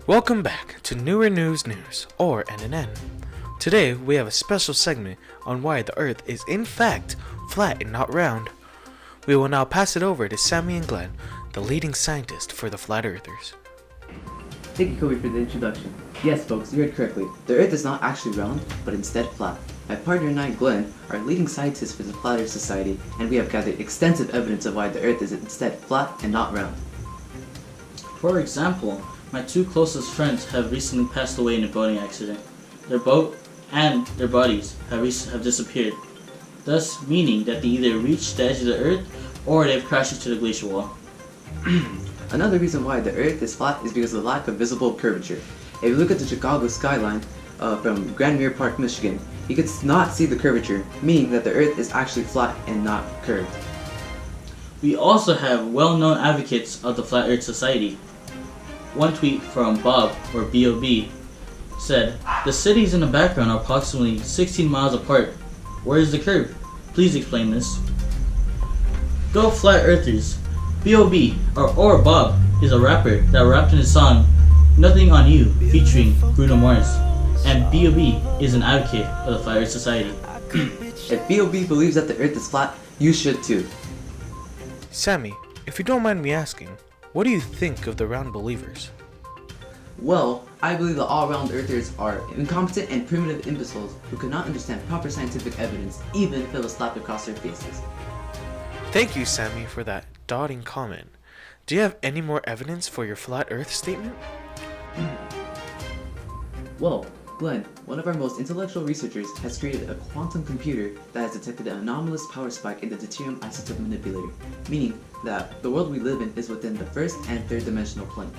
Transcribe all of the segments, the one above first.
Welcome back to Newer News, or NNN. Today we have a special segment on why the Earth is in fact flat and not round. We will now pass it over to Sammy and Glenn, the leading scientists for the Flat Earthers. Thank you, Kobe, for the introduction. Yes, folks, you heard correctly. The Earth is not actually round, but instead flat. My partner and I, Glenn, are leading scientists for the Flat Earth Society, and we have gathered extensive evidence of why the Earth is instead flat and not round. For example, my two closest friends have recently passed away in a boating accident. Their boat and their bodies have disappeared, thus meaning that they either reached the edge of the Earth or they've crashed into the glacial wall. Another reason why the Earth is flat is because of the lack of visible curvature. If you look at the Chicago skyline from Grand Mere Park, Michigan, you can not see the curvature, meaning that the Earth is actually flat and not curved. We also have well-known advocates of the Flat Earth Society. One tweet from Bob, or B.O.B., said, "The cities in the background are approximately 16 miles apart. Where is the curve? Please explain this." Go Flat Earthers! B.O.B. or Bob is a rapper that rapped in his song Nothing on You featuring Bruno Mars, and B.O.B. is an advocate of the Flat Earth Society. If B.O.B. believes that the Earth is flat, you should too. Sammy, if you don't mind me asking, what do you think of the round believers? Well, I believe the all-round earthers are incompetent and primitive imbeciles who cannot understand proper scientific evidence, even if it was slapped across their faces. Thank you, Sammy, for that dotting comment. Do you have any more evidence for your flat Earth statement? Well, Glenn, one of our most intellectual researchers, has created a quantum computer that has detected an anomalous power spike in the deuterium isotope manipulator, meaning that the world we live in is within the first and third dimensional plane.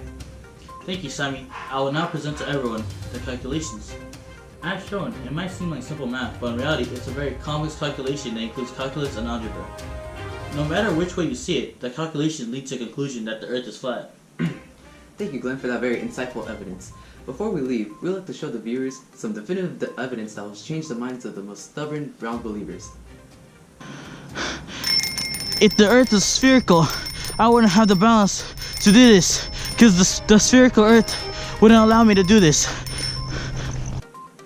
Thank you, Sammy. I will now present to everyone the calculations. As shown, it might seem like simple math, but in reality it's a very complex calculation that includes calculus and algebra. No matter which way you see it, the calculations lead to a conclusion that the Earth is flat. Thank you, Glenn, for that very insightful evidence. Before we leave, we'd like to show the viewers some definitive evidence that will change the minds of the most stubborn round believers. If the Earth is spherical, I wouldn't have the balance to do this, because the spherical Earth wouldn't allow me to do this.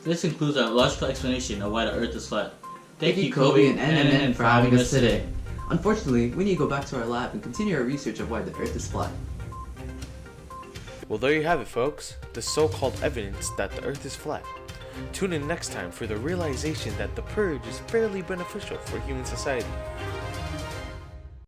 This concludes our logical explanation of why the Earth is flat. Thank you, Kobe and NNN, for having us today. Unfortunately, we need to go back to our lab and continue our research of why the Earth is flat. Well, there you have it, folks. The so-called evidence that the Earth is flat. Tune in next time for the realization that the purge is fairly beneficial for human society.